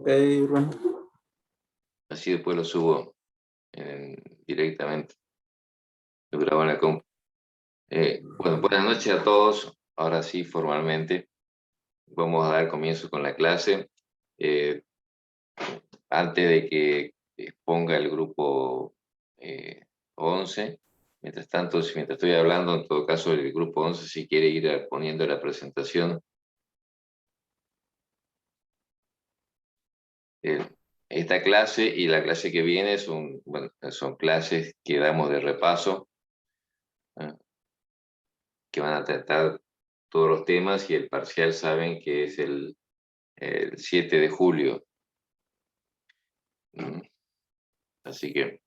Rubén. Así después lo subo directamente. Lo grabo en la compu. Bueno, buenas noches a todos. Ahora sí, formalmente, vamos a dar comienzo con la clase. Antes de que exponga el grupo 11, mientras tanto, mientras estoy hablando, en todo caso, el grupo 11, si quiere ir poniendo la presentación. Esta clase y la clase que viene son clases que damos de repaso, que van a tratar todos los temas, y el parcial saben que es el 7 de julio. Así que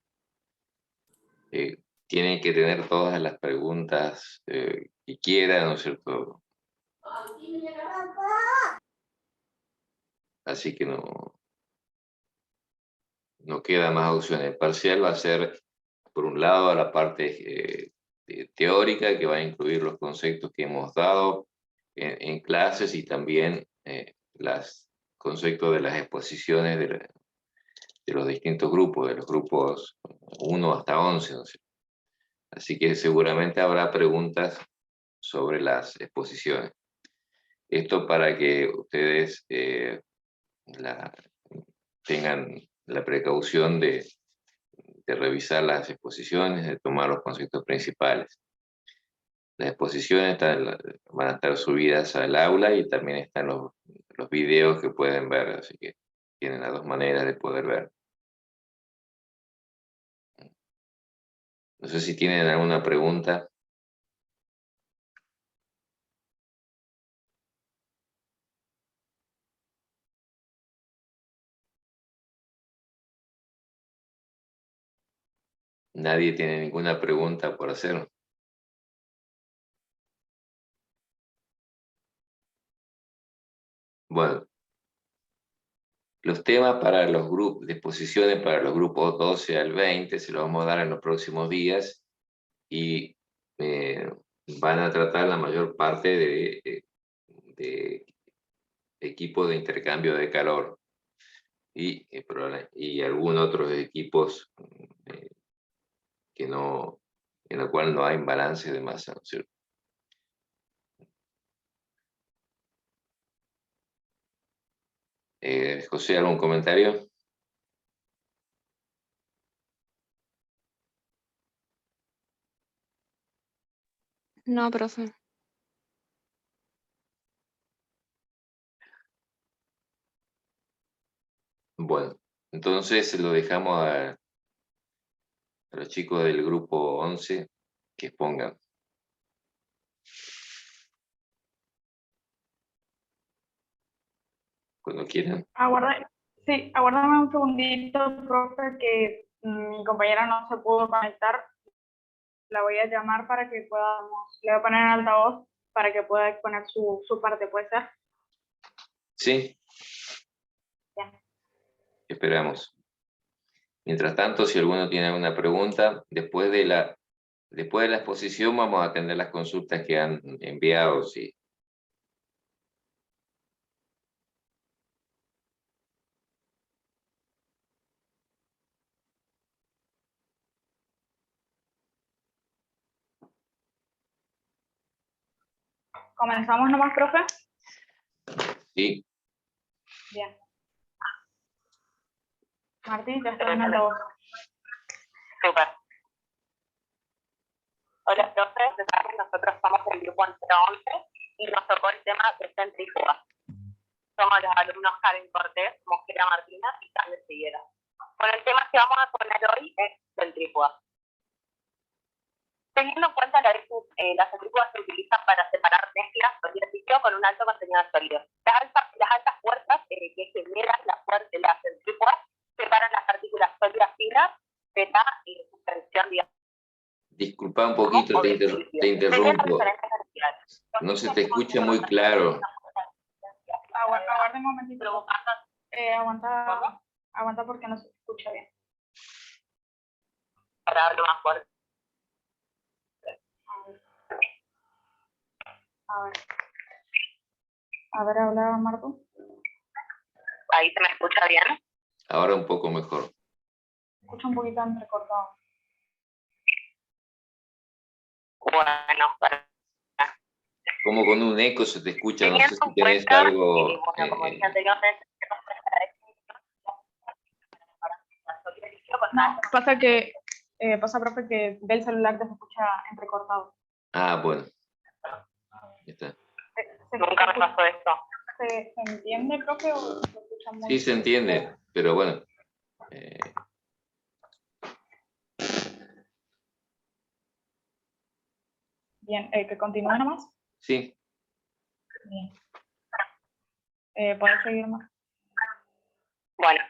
tienen que tener todas las preguntas que quieran, ¿no es cierto? Así que no queda más opción. El parcial va a ser, por un lado, la parte teórica, que va a incluir los conceptos que hemos dado en clases, y también los conceptos de las exposiciones de los distintos grupos, de los grupos 1 hasta 11, ¿no es cierto? Así que seguramente habrá preguntas sobre las exposiciones. Esto para que ustedes tengan la precaución de revisar las exposiciones, de tomar los conceptos principales. Las exposiciones van a estar subidas al aula, y también están los videos que pueden ver, así que tienen las dos maneras de poder ver. No sé si tienen alguna pregunta. Nadie tiene ninguna pregunta por hacer. Bueno, los temas para los grupos de exposiciones para los grupos 12 al 20 se los vamos a dar en los próximos días, y van a tratar la mayor parte de equipos de intercambio de calor y algunos otros equipos en los cuales no hay balance de masa, ¿no es cierto? José, ¿algún comentario? No, profe. Bueno, entonces lo dejamos a los chicos del grupo 11 que expongan. Cuando quieran. Sí, aguárdame un segundito, profe, que mi compañera no se pudo conectar. La voy a llamar para que podamos, le voy a poner en altavoz para que pueda exponer su parte, ¿puede ser? Sí. Bien. Esperamos. Mientras tanto, si alguno tiene alguna pregunta, después de la exposición vamos a atender las consultas que han enviado. Sí. ¿Comenzamos nomás, profe? Sí. Bien. Martín, ya está en altavoz. Súper. Hola, profe. Nosotros somos el grupo 11 y nos tocó el tema de centrífuga. Somos los alumnos Karen Cortés, Mosquera Martina y Carmen Figuera. Bueno, el tema que vamos a poner hoy es centrífuga. Teniendo en cuenta las centrífugas se utilizan para separar mezclas de líquido con un alto contenido de sólidos. Las altas fuerzas que generan las centrífugas separan las partículas sólidas finas, beta y de suspensión, digamos. Disculpa un poquito, te interrumpo. No se te escucha muy claro. Aguarda un momentito. Aguanta porque no se escucha bien. Para hablar más fuerte. A ver, habla Marco. ¿Ahí se me escucha bien? Ahora un poco mejor. Escucho un poquito entrecortado. Bueno, para Como con un eco se te escucha, no sé teniendo si en tenés cuenta, algo... bueno, como dije anteriormente, No, pasa que, profe, que del celular te se escucha entrecortado. bueno. Ya está. Nunca me pasó esto. ¿Se entiende, profe, o se escucha muy...? Sí, se entiende, pero bueno. Bien, que continúe nomás. Sí. Bien. ¿Podés seguir más? Bueno,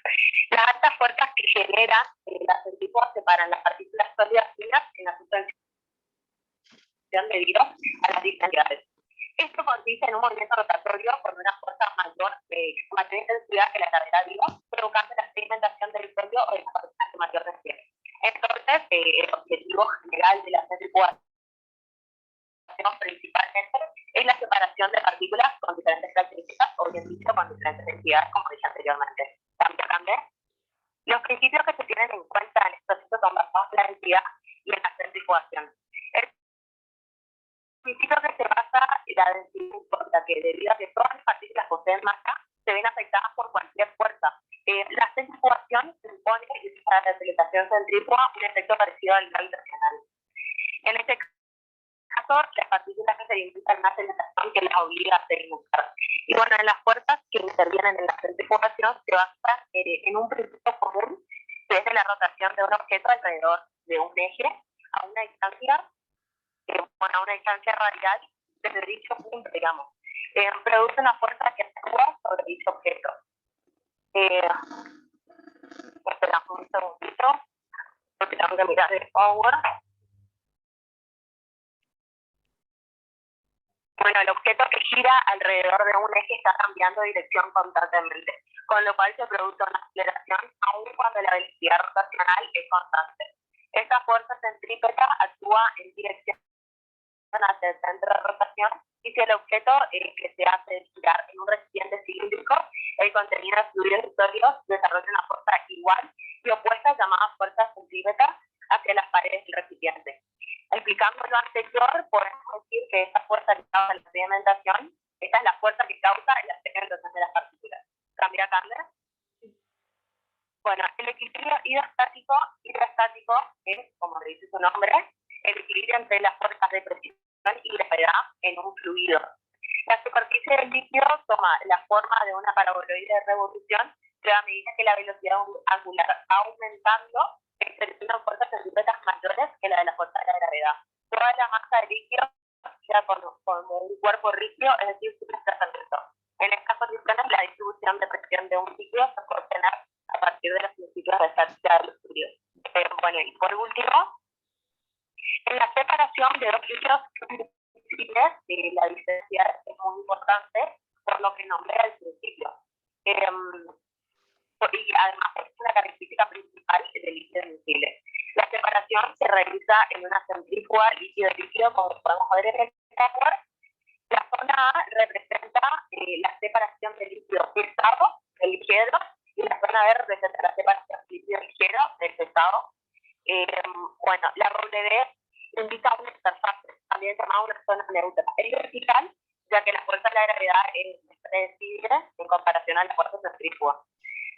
las altas fuerzas que genera las centrífugas separan las partículas sólidas finas en la suspensión debido a las distancias. Esto consiste en un movimiento rotatorio con una fuerza mayor intensidad que la gravedad viva, provocando la segmentación del petróleo o de las partículas de mayor densidad. Entonces, el objetivo general de la centrifugación principalmente es la separación de partículas con diferentes características o bien dicho con diferentes densidades, como dije anteriormente. También, los principios que se tienen en cuenta en estos procesos son basados en la densidad y en la centrifugación. El principio que se basa en la densidad importa que debido a que todas las partículas poseen masa, se ven afectadas por cualquier fuerza. La centrifugación supone, para la aceleración centrífuga, un efecto parecido al gravitacional. En este caso, las partículas necesitan una aceleración que las obliga a segmentar. Y bueno, en las fuerzas que intervienen en la centrifugación se basan en un principio común, que es de la rotación de un objeto alrededor de un eje a una distancia radial desde dicho punto, digamos. Produce una fuerza que actúa sobre dicho objeto. Esperamos un segundito, porque tengo que mirar el power. Bueno, el objeto que gira alrededor de un eje está cambiando de dirección constantemente, con lo cual se produce una aceleración aun cuando la velocidad rotacional es constante. Esta fuerza centrípeta actúa en dirección hacia el centro de rotación y si el objeto que se hace girar en un recipiente cilíndrico, el contenido de fluidos sólidos desarrolla una fuerza igual y opuesta llamada fuerza centrípeta hacia las paredes del recipiente. Explicando lo anterior, podemos decir que esta fuerza que causa la sedimentación, esta es la fuerza que causa la sedimentación de las partículas. ¿Cambia? Bueno, el equilibrio hidrostático es, como le dice su nombre, el equilibrio entre las fuerzas de presión y gravedad en un fluido. La superficie del líquido toma la forma de una paraboloide de revolución, que a medida que la velocidad angular va aumentando, exerciendo fuerzas centrípetas mayores que la de la fuerza de la gravedad. Toda la masa del líquido queda como un cuerpo rígido, es decir, sin desplazamiento. En estas condiciones, la distribución de presión de un líquido se puede obtener a partir de los principios de estadística de los fluidos. Bueno, y por último, en la separación de dos líquidos fluidos, la diferencia es muy importante, por lo que nombré al principio. Y además es una característica principal del líquido miscible. La separación se realiza en una centrífuga líquido-líquido, como podemos ver en el power. La zona A representa la separación del líquido pesado del ligero, y la zona B representa la separación del líquido ligero del pesado. Bueno, la W indica una interfaz, también llamada una zona neutra. Es vertical, ya que la fuerza de la gravedad es predecible en comparación a la fuerza centrífuga.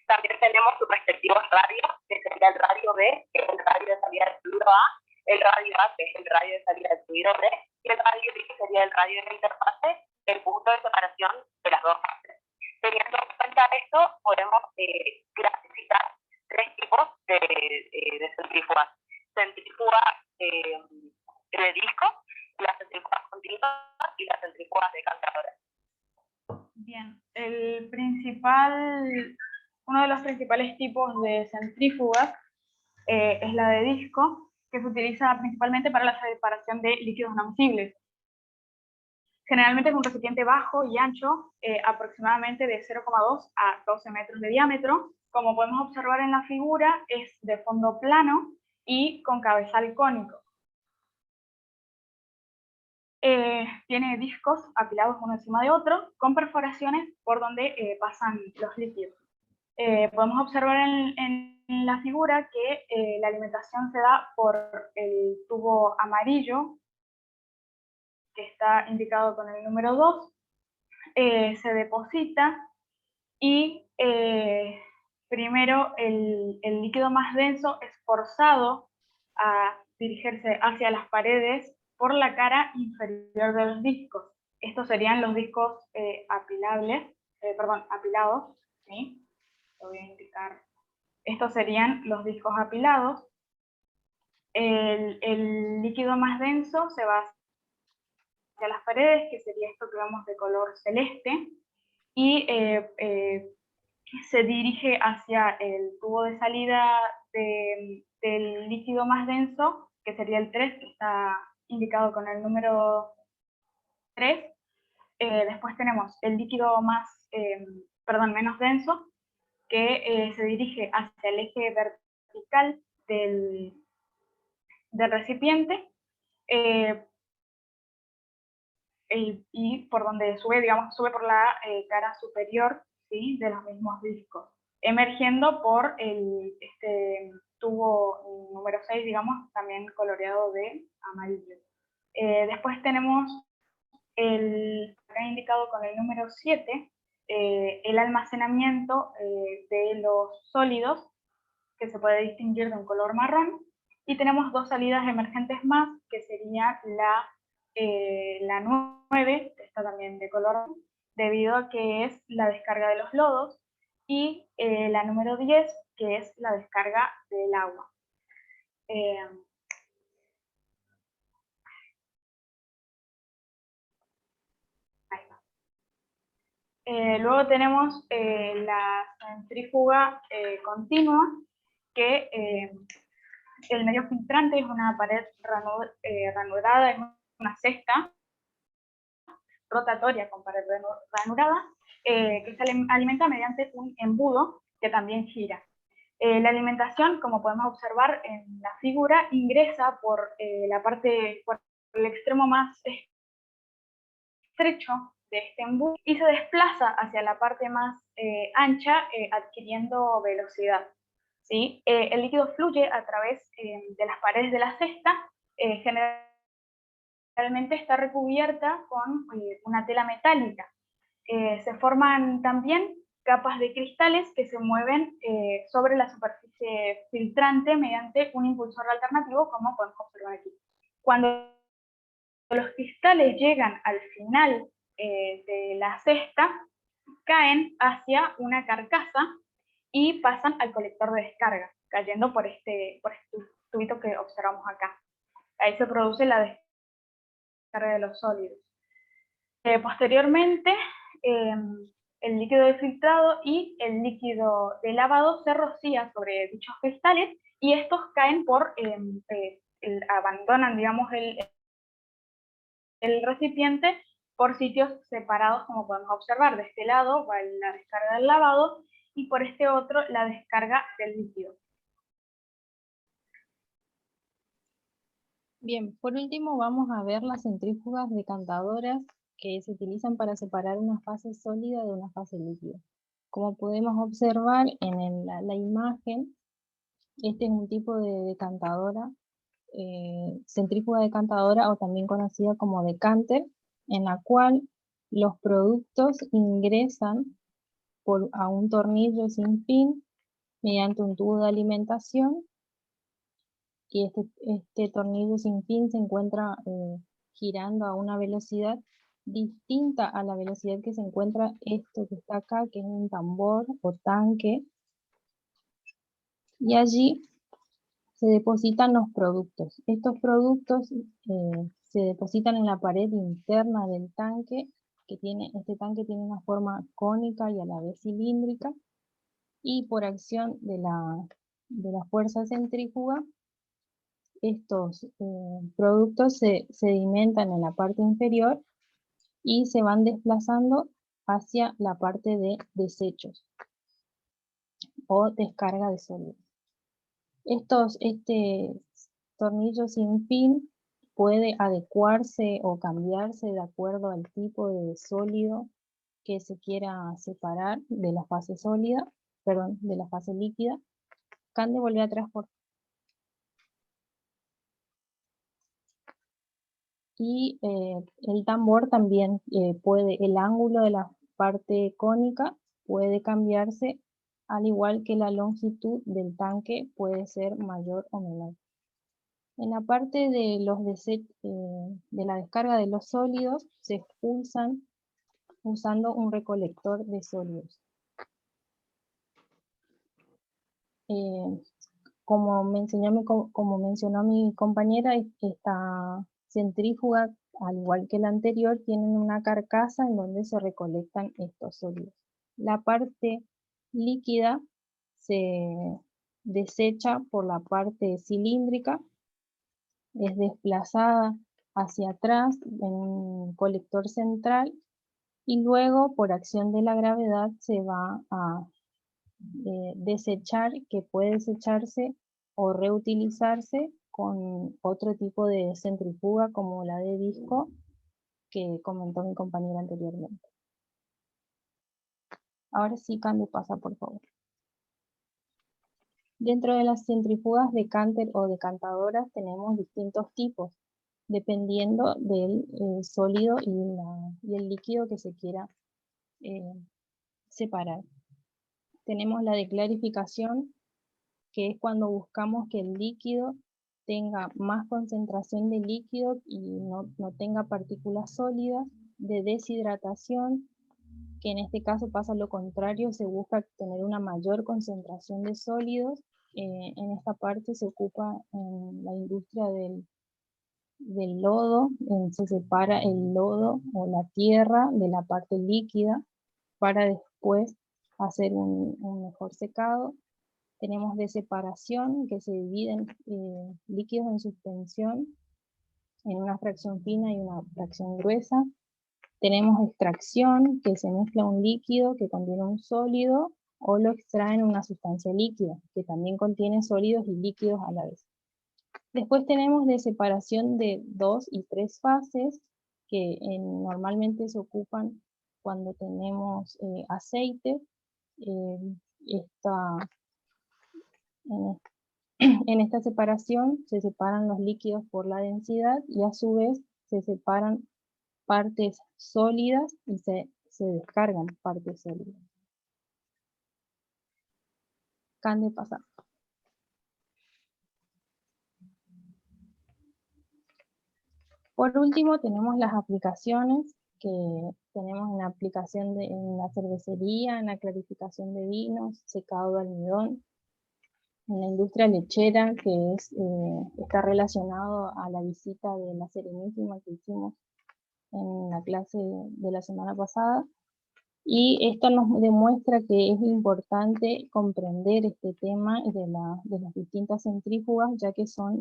También tenemos sus respectivos radios, que sería el radio B, que es el radio de salida del fluido A, el radio A, que es el radio de salida del fluido B, y el radio B, que sería el radio de la interfase, el punto de separación de las dos fases. Teniendo en cuenta esto, podemos clasificar tres tipos de centrífugas. Centrífugas de disco, las centrífugas continuas y las centrífugas decantadoras. Bien, uno de los principales tipos de centrífugas es la de disco, que se utiliza principalmente para la separación de líquidos no miscibles. Generalmente es un recipiente bajo y ancho, aproximadamente de 0,2 a 12 metros de diámetro. Como podemos observar en la figura, es de fondo plano y con cabezal cónico. Tiene discos apilados uno encima de otro, con perforaciones por donde pasan los líquidos. Podemos observar en la figura que la alimentación se da por el tubo amarillo, que está indicado con el número 2, se deposita y primero el líquido más denso es forzado a dirigirse hacia las paredes por la cara inferior de los discos. Estos serían los discos apilados, ¿sí? Lo voy a indicar. Estos serían los discos apilados. El líquido más denso se va hacia las paredes, que sería esto que vemos de color celeste, y se dirige hacia el tubo de salida del líquido más denso, que sería el 3, que está indicado con el número 3. Después tenemos el líquido menos denso, que se dirige hacia el eje vertical del recipiente, y por donde sube, digamos, sube por la cara superior, ¿sí?, de los mismos discos, emergiendo por este tubo número 6, digamos, también coloreado de amarillo. Después tenemos acá indicado con el número 7, el almacenamiento de los sólidos, que se puede distinguir de un color marrón, y tenemos dos salidas emergentes más, que sería la 9, que está también de color, debido a que es la descarga de los lodos, y la número 10, que es la descarga del agua. Luego tenemos la centrífuga continua, que el medio filtrante es una pared ranurada, es una cesta rotatoria con pared ranurada, que se alimenta mediante un embudo que también gira. La alimentación, como podemos observar en la figura, ingresa por el extremo más estrecho de este embudo y se desplaza hacia la parte más ancha, adquiriendo velocidad, ¿sí? El líquido fluye a través de las paredes de la cesta, generalmente está recubierta con una tela metálica. Se forman también capas de cristales que se mueven sobre la superficie filtrante mediante un impulsor alternativo, como podemos observar aquí. Cuando los cristales llegan al final de la cesta, caen hacia una carcasa y pasan al colector de descarga, cayendo por este tubito que observamos acá. Ahí se produce la descarga de los sólidos. Posteriormente, el líquido de filtrado y el líquido de lavado se rocía sobre dichos cristales y estos caen abandonan, digamos, el recipiente por sitios separados, como podemos observar. De este lado va la descarga del lavado y por este otro la descarga del líquido. Bien, por último vamos a ver las centrífugas decantadoras que se utilizan para separar una fase sólida de una fase líquida. Como podemos observar en la imagen, este es un tipo de decantadora, centrífuga decantadora, o también conocida como decanter, en la cual los productos ingresan a un tornillo sin fin mediante un tubo de alimentación, y este tornillo sin fin se encuentra girando a una velocidad distinta a la velocidad que se encuentra esto que está acá, que es un tambor o tanque, y allí se depositan los productos. Estos productos se depositan en la pared interna del tanque, este tanque tiene una forma cónica y a la vez cilíndrica, y por acción de la fuerza centrífuga, estos productos se sedimentan en la parte inferior y se van desplazando hacia la parte de desechos o descarga de sólidos. Este tornillo sin fin puede adecuarse o cambiarse de acuerdo al tipo de sólido que se quiera separar de la fase sólida, perdón, de la fase líquida. Cande, volver atrás, por favor. Y el tambor también el ángulo de la parte cónica puede cambiarse, al igual que la longitud del tanque puede ser mayor o menor. En la parte de de la descarga de los sólidos se expulsan usando un recolector de sólidos. Como mencionó mi compañera, esta centrífuga, al igual que la anterior, tiene una carcasa en donde se recolectan estos sólidos. La parte líquida se desecha por la parte cilíndrica, es desplazada hacia atrás en un colector central y luego por acción de la gravedad se va a desechar, que puede desecharse o reutilizarse con otro tipo de centrifuga como la de disco que comentó mi compañera anteriormente. Ahora sí, Cande, pasa por favor. Dentro de las centrífugas de Canter o decantadoras tenemos distintos tipos, dependiendo del sólido y el líquido que se quiera separar. Tenemos la de clarificación, que es cuando buscamos que el líquido tenga más concentración de líquido y no tenga partículas sólidas. De deshidratación, que en este caso pasa lo contrario, se busca tener una mayor concentración de sólidos. En esta parte se ocupa en la industria del lodo, se separa el lodo o la tierra de la parte líquida para después hacer un mejor secado. Tenemos de separación, que se dividen líquidos en suspensión en una fracción fina y una fracción gruesa. Tenemos extracción, que se mezcla un líquido que contiene un sólido o lo extraen una sustancia líquida, que también contiene sólidos y líquidos a la vez. Después tenemos de separación de 2 y 3 fases, que normalmente se ocupan cuando tenemos aceite. En esta separación se separan los líquidos por la densidad y a su vez se separan partes sólidas y se descargan partes sólidas. Cande, pasa. Por último tenemos las aplicaciones que tenemos en la aplicación en la cervecería, en la clarificación de vinos, secado de almidón, en la industria lechera, que está relacionado a la visita de la Serenísima que hicimos en la clase de la semana pasada. Y esto nos demuestra que es importante comprender este tema de las distintas centrífugas, ya que son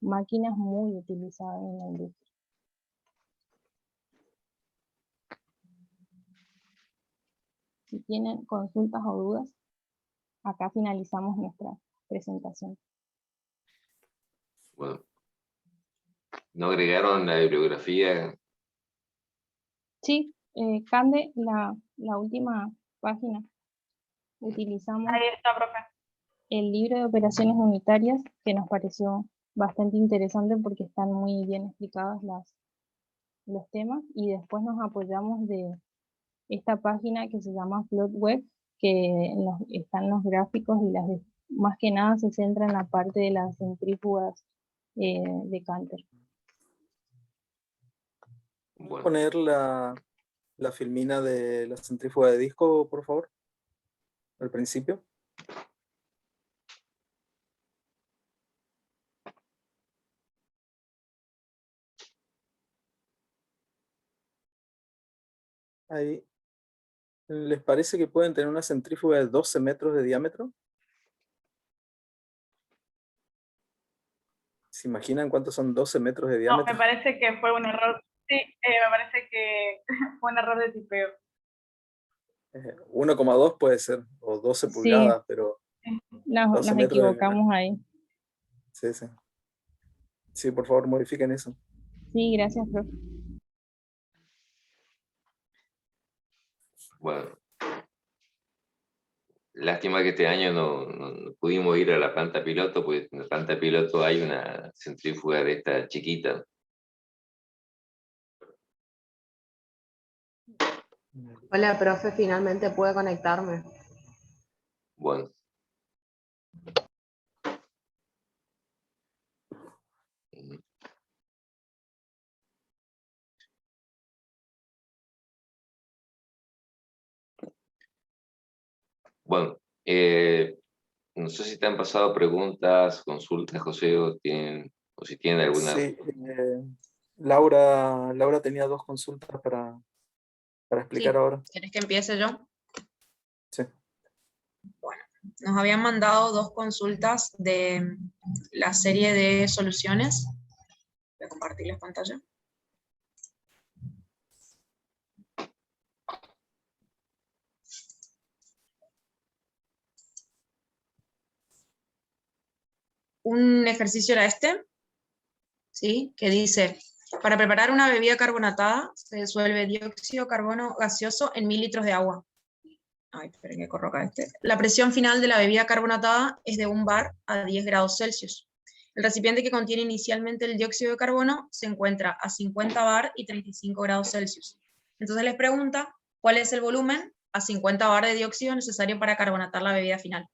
máquinas muy utilizadas en la industria. Si tienen consultas o dudas, acá finalizamos nuestra presentación. Bueno, ¿no agregaron la bibliografía? Sí, Cande, la última página. Utilizamos Ahí está, profe. el libro de operaciones unitarias, que nos pareció bastante interesante porque están muy bien explicados los temas, y después nos apoyamos de esta página que se llama Plotweb, que están los gráficos y más que nada se centra en la parte de las centrífugas de Canter. Bueno, Poner la filmina de la centrífuga de disco, por favor, al principio. Ahí. ¿Les parece que pueden tener una centrífuga de 12 metros de diámetro? ¿Se imaginan cuántos son 12 metros de No, diámetro? me parece que fue un error. Sí, me parece que fue un error de tipeo. 1,2 puede ser, o 12 Sí. pulgadas, pero Nos 12 metros equivocamos ahí. Sí, sí. Sí, por favor, modifiquen eso. Sí, gracias, profe. bueno. Lástima que este año no pudimos ir a la planta piloto, porque en la planta piloto hay una centrífuga de esta chiquita. Hola, profe, finalmente pude conectarme. Bueno. Bueno, no sé si te han pasado preguntas, consultas, José, o si tienen alguna. Sí, Laura tenía 2 consultas para explicar Sí. ahora. ¿Querés que empiece yo? Sí. Bueno, nos habían mandado 2 consultas de la serie de soluciones. Voy a compartir la pantalla. Un ejercicio era este, ¿sí? Que dice, para preparar una bebida carbonatada se disuelve dióxido de carbono gaseoso en 1000 litros de agua. Ay, esperen que corro acá este. La presión final de la bebida carbonatada es de 1 bar a 10 grados Celsius. El recipiente que contiene inicialmente el dióxido de carbono se encuentra a 50 bar y 35 grados Celsius. Entonces les pregunta, ¿cuál es el volumen a 50 bar de dióxido necesario para carbonatar la bebida final?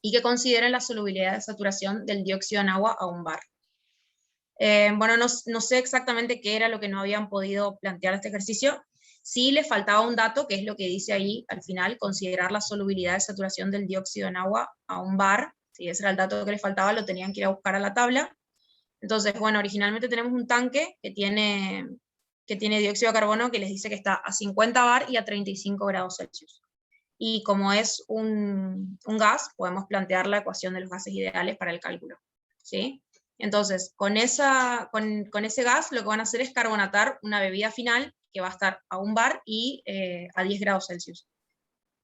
Y que consideren la solubilidad de saturación del dióxido en agua a 1 bar. Bueno, no sé exactamente qué era lo que no habían podido plantear este ejercicio. Sí les faltaba un dato, que es lo que dice ahí al final, considerar la solubilidad de saturación del dióxido en agua a 1 bar. Si ese era el dato que les faltaba, lo tenían que ir a buscar a la tabla. Entonces, bueno, originalmente tenemos un tanque que tiene dióxido de carbono que les dice que está a 50 bar y a 35 grados Celsius. Y como es un gas, podemos plantear la ecuación de los gases ideales para el cálculo, ¿sí? Entonces, con ese gas lo que van a hacer es carbonatar una bebida final que va a estar a 1 bar y a 10 grados Celsius.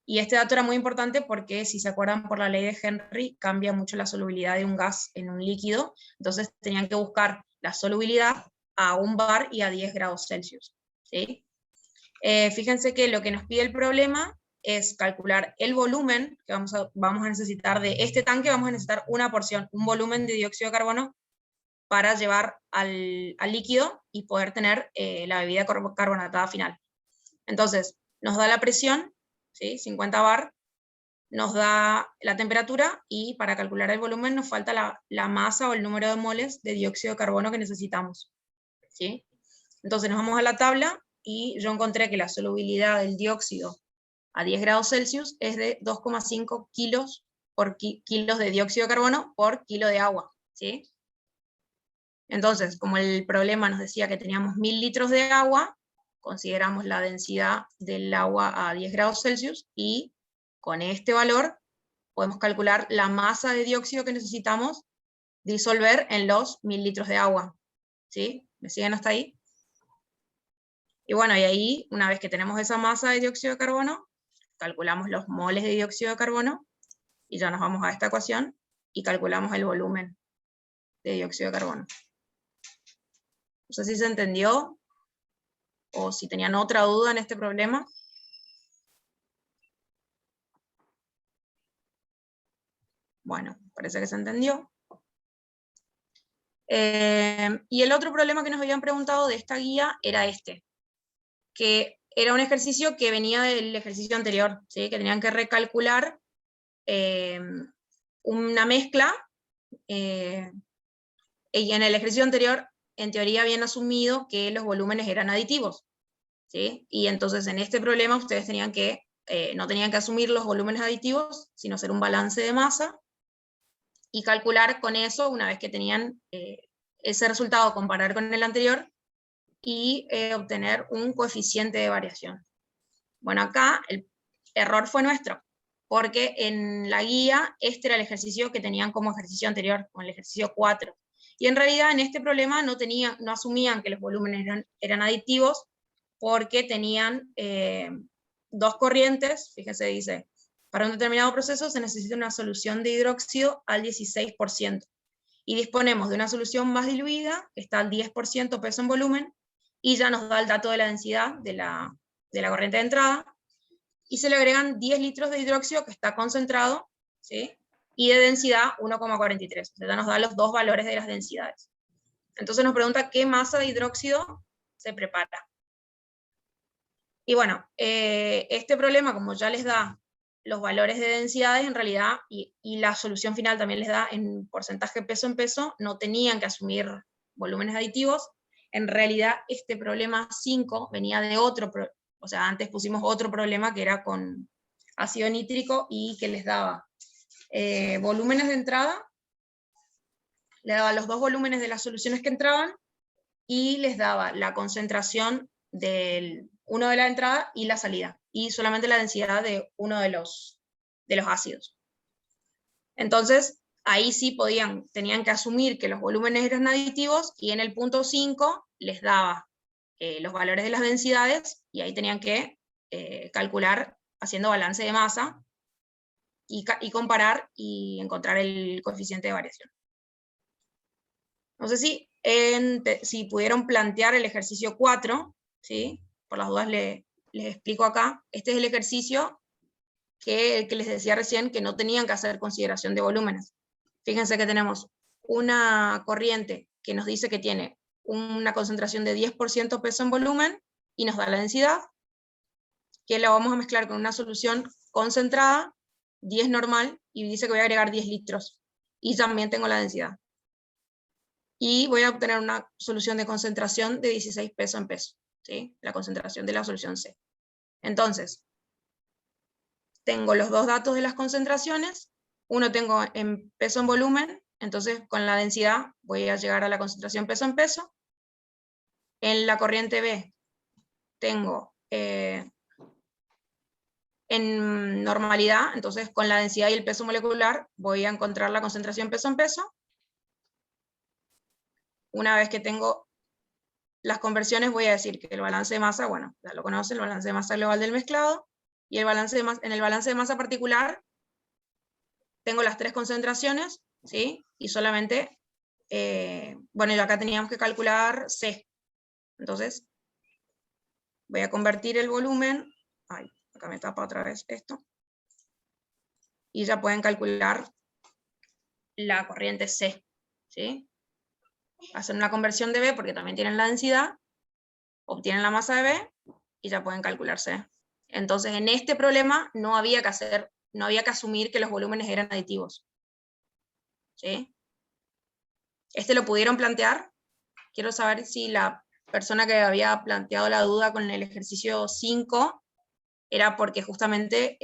Y este dato era muy importante porque, si se acuerdan, por la ley de Henry, cambia mucho la solubilidad de un gas en un líquido, entonces tenían que buscar la solubilidad a 1 bar y a 10 grados Celsius, ¿sí? Fíjense que lo que nos pide el problema es calcular el volumen que vamos a necesitar de este tanque. Vamos a necesitar una porción, un volumen de dióxido de carbono para llevar al líquido y poder tener la bebida carbonatada final. Entonces, nos da la presión, ¿sí? 50 bar, nos da la temperatura, y para calcular el volumen nos falta la masa o el número de moles de dióxido de carbono que necesitamos, ¿sí? Entonces nos vamos a la tabla, y yo encontré que la solubilidad del dióxido a 10 grados Celsius es de 2,5 kilos por kilos de dióxido de carbono por kilo de agua, ¿sí? Entonces, como el problema nos decía que teníamos 1000 litros de agua, consideramos la densidad del agua a 10 grados Celsius, y con este valor podemos calcular la masa de dióxido que necesitamos disolver en los 1000 litros de agua, ¿sí? ¿Me siguen hasta ahí? Y bueno, y ahí, una vez que tenemos esa masa de dióxido de carbono, calculamos los moles de dióxido de carbono, y ya nos vamos a esta ecuación, y calculamos el volumen de dióxido de carbono. No sé si se entendió, o si tenían otra duda en este problema. Bueno, parece que se entendió. Y el otro problema que nos habían preguntado de esta guía era este, que era un ejercicio que venía del ejercicio anterior, ¿sí? Que tenían que recalcular una mezcla, y en el ejercicio anterior, en teoría, habían asumido que los volúmenes eran aditivos, ¿sí? Y entonces en este problema ustedes tenían que, no tenían que asumir los volúmenes aditivos, sino hacer un balance de masa, y calcular con eso, una vez que tenían ese resultado, comparar con el anterior, y obtener un coeficiente de variación. Bueno, acá el error fue nuestro, porque en la guía este era el ejercicio que tenían como ejercicio anterior, como el ejercicio 4. Y en realidad en este problema no asumían que los volúmenes eran aditivos, porque tenían 2 corrientes. Fíjense, dice, para un determinado proceso se necesita una solución de hidróxido al 16%, y disponemos de una solución más diluida, que está al 10% peso en volumen, y ya nos da el dato de la densidad de la corriente de entrada. y se le agregan 10 litros de hidróxido que está concentrado, ¿sí? Y de densidad 1,43. O sea, nos da los dos valores de las densidades. Entonces nos pregunta qué masa de hidróxido se prepara. Y bueno, este problema, como ya les da los valores de densidades en realidad, y la solución final también les da en porcentaje peso en peso, no tenían que asumir volúmenes aditivos. En realidad este problema 5 venía de otro, o sea, antes pusimos otro problema que era con ácido nítrico y que les daba volúmenes de entrada, le daba los dos volúmenes de las soluciones que entraban, y les daba la concentración del uno de la entrada y la salida, y solamente la densidad de uno de los ácidos. Entonces, ahí sí tenían que asumir que los volúmenes eran aditivos, y en el punto 5 les daba los valores de las densidades, y ahí tenían que calcular haciendo balance de masa, y comparar y encontrar el coeficiente de variación. No sé si pudieron plantear el ejercicio 4, ¿sí? Por las dudas les explico acá. Este es el ejercicio que les decía recién, que no tenían que hacer consideración de volúmenes. Fíjense que tenemos una corriente que nos dice que tiene una concentración de 10% peso en volumen, y nos da la densidad, que la vamos a mezclar con una solución concentrada, 10 normal, y dice que voy a agregar 10 litros, y también tengo la densidad. Y voy a obtener una solución de concentración de 16 peso en peso, ¿sí? La concentración de la solución C. Entonces, tengo los dos datos de las concentraciones, uno tengo en peso en volumen, entonces con la densidad voy a llegar a la concentración peso en peso. En la corriente B tengo en normalidad, entonces con la densidad y el peso molecular voy a encontrar la concentración peso en peso. Una vez que tengo las conversiones, voy a decir que el balance de masa, bueno, ya lo conocen, el balance de masa global del mezclado, y en el balance de masa particular tengo las tres concentraciones, ¿sí? Y solamente, bueno, y acá teníamos que calcular C. Entonces, voy a convertir el volumen, ay, acá me tapa otra vez esto, y ya pueden calcular la corriente C, ¿sí? Hacen una conversión de B porque también tienen la densidad, obtienen la masa de B y ya pueden calcular C. Entonces, en este problema no había que asumir que los volúmenes eran aditivos, ¿sí? ¿Este lo pudieron plantear? Quiero saber si la persona que había planteado la duda con el ejercicio 5 era porque justamente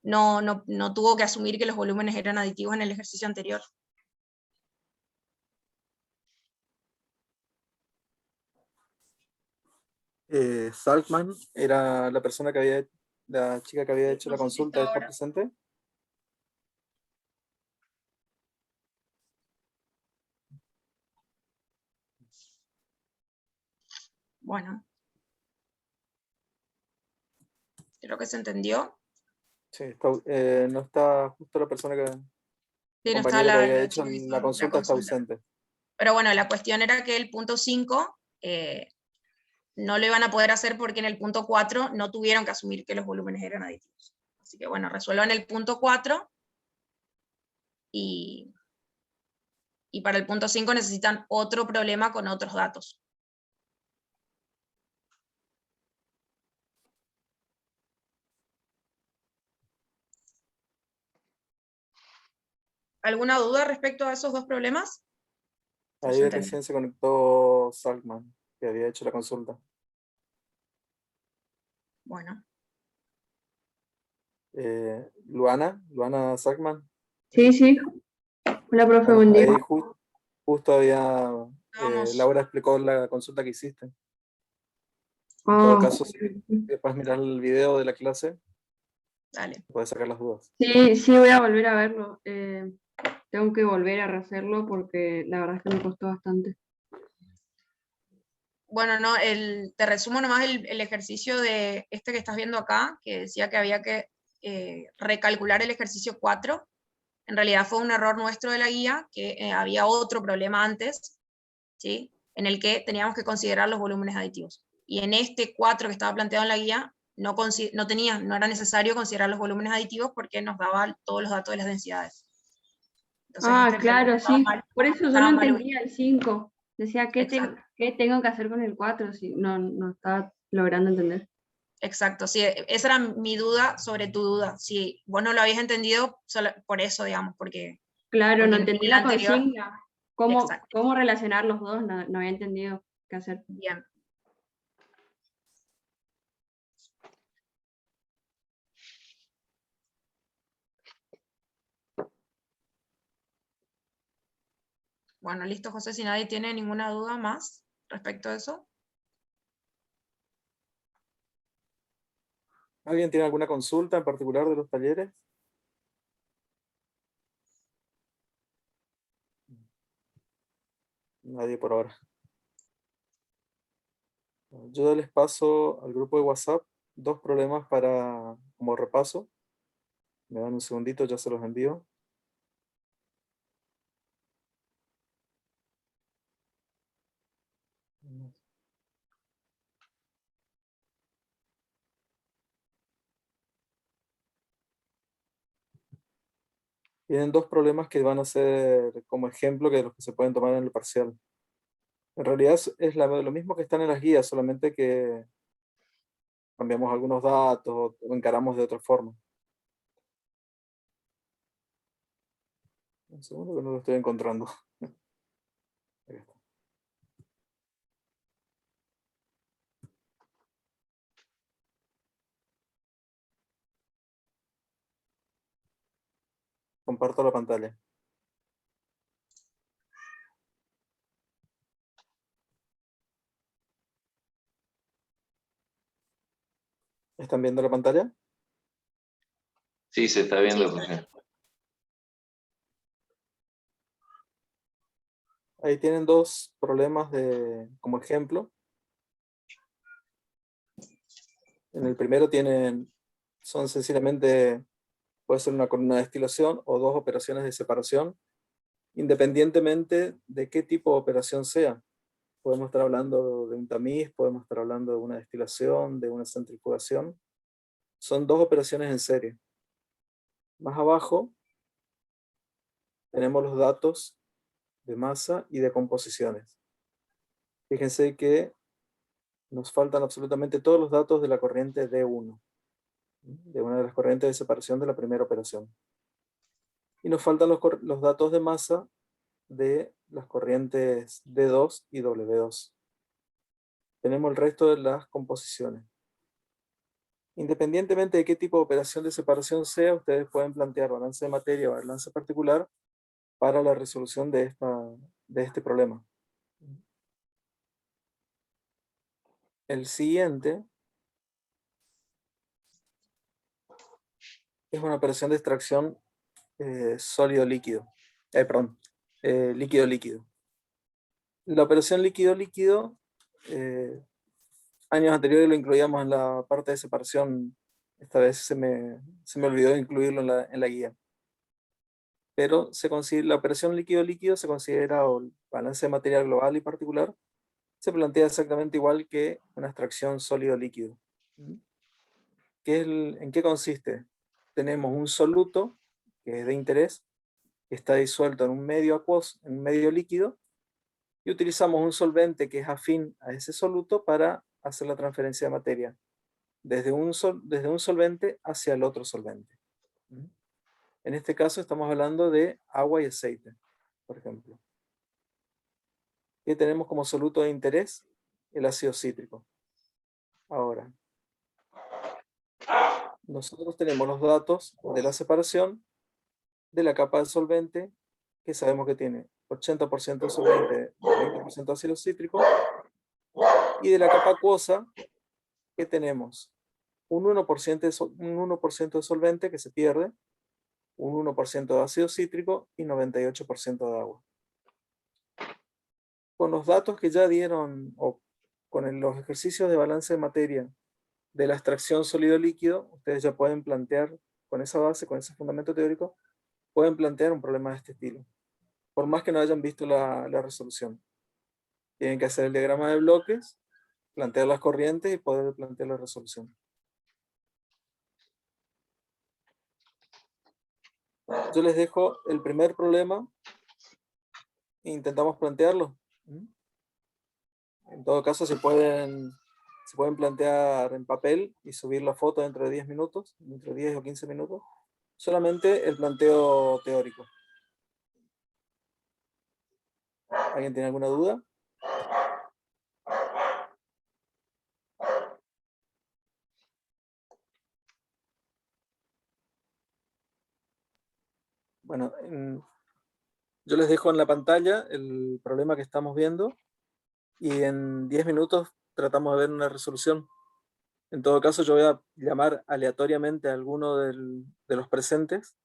no tuvo que asumir que los volúmenes eran aditivos en el ejercicio anterior. Salkman era la persona la chica que había hecho la consulta, ¿está presente? Bueno. Creo que se entendió. Sí, no está justo la persona que Sí, no está compañera que había hecho la consulta, está ausente. Pero bueno, la cuestión era que el punto 5 no lo iban a poder hacer porque en el punto 4 no tuvieron que asumir que los volúmenes eran aditivos. Así que bueno, resuelvan el punto 4 y para el punto 5 necesitan otro problema con otros datos. ¿Alguna duda respecto a esos dos problemas? Ahí recién se conectó Salkman, que había hecho la consulta. Bueno. Luana Salkman. Sí, sí. Hola, profe, buen día. Ahí justo había, Laura explicó la consulta que hiciste. En todo caso, si después mirar el video de la clase, dale, puedes sacar las dudas. Sí, sí, voy a volver a verlo. Tengo que volver a rehacerlo porque la verdad es que me costó bastante. Bueno, no, te resumo nomás el ejercicio de este que estás viendo acá, que decía que había que recalcular el ejercicio 4. En realidad fue un error nuestro de la guía, que había otro problema antes, ¿sí? En el que teníamos que considerar los volúmenes aditivos. Y en este 4 que estaba planteado en la guía, no era necesario considerar los volúmenes aditivos porque nos daba todos los datos de las densidades. Entonces, claro, sí. Por eso yo no mal entendía el 5. Decía, ¿qué tengo que hacer con el 4? Si no estaba logrando entender. Exacto, sí, esa era mi duda sobre tu duda. Si vos no lo habías entendido, por eso, digamos, porque... Claro, no porque entendí en la anterior- consigna. ¿Cómo relacionar los dos? No había entendido qué hacer. Bien. Bueno, listo, José, si nadie tiene ninguna duda más respecto a eso. ¿Alguien tiene alguna consulta en particular de los talleres? Nadie por ahora. Yo les paso al grupo de WhatsApp 2 problemas como repaso. Me dan un segundito, ya se los envío. Tienen 2 problemas que van a ser como ejemplo de los que se pueden tomar en el parcial. En realidad es lo mismo que están en las guías, solamente que cambiamos algunos datos o encaramos de otra forma. Un segundo que no lo estoy encontrando. Ahí está. Comparto la pantalla. ¿Están viendo la pantalla? Sí, se está viendo, Sí. profe. Ahí tienen 2 problemas como ejemplo. En el primero son sencillamente, puede ser una columna de destilación o 2 operaciones de separación, independientemente de qué tipo de operación sea. Podemos estar hablando de un tamiz, podemos estar hablando de una destilación, de una centrifugación. Son 2 operaciones en serie. Más abajo tenemos los datos de masa y de composiciones. Fíjense que nos faltan absolutamente todos los datos de la corriente D1, de una de las corrientes de separación de la primera operación. Y nos faltan los datos de masa de las corrientes D2 y W2. Tenemos el resto de las composiciones. Independientemente de qué tipo de operación de separación sea, ustedes pueden plantear balance de materia o balance particular para la resolución de este problema. El siguiente es una operación de extracción sólido-líquido. Perdón, líquido-líquido. La operación líquido-líquido, años anteriores lo incluíamos en la parte de separación. Esta vez se me olvidó incluirlo en la guía. Pero la operación líquido-líquido se considera, o el balance de material global y particular, se plantea exactamente igual que una extracción sólido-líquido. ¿En qué consiste? Tenemos un soluto, que es de interés, que está disuelto en un medio acuoso, en un medio líquido, y utilizamos un solvente que es afín a ese soluto para hacer la transferencia de materia, desde un solvente hacia el otro solvente. En este caso estamos hablando de agua y aceite, por ejemplo. ¿Qué tenemos como soluto de interés? El ácido cítrico. Ahora, nosotros tenemos los datos de la separación de la capa del solvente, que sabemos que tiene 80% solvente, 20% ácido cítrico, y de la capa acuosa, que tenemos un 1% de solvente que se pierde, un 1% de ácido cítrico y 98% de agua. Con los datos que ya dieron, o con los ejercicios de balance de materia de la extracción sólido-líquido, ustedes ya pueden plantear, con esa base, con ese fundamento teórico, pueden plantear un problema de este estilo, por más que no hayan visto la resolución. Tienen que hacer el diagrama de bloques, plantear las corrientes y poder plantear la resolución. Yo les dejo el primer problema e intentamos plantearlo. En todo caso, se pueden plantear en papel y subir la foto dentro de 10 minutos, dentro de 10 o 15 minutos. Solamente el planteo teórico. ¿Alguien tiene alguna duda? Bueno, yo les dejo en la pantalla el problema que estamos viendo y en 10 minutos tratamos de ver una resolución. En todo caso, yo voy a llamar aleatoriamente a alguno de los presentes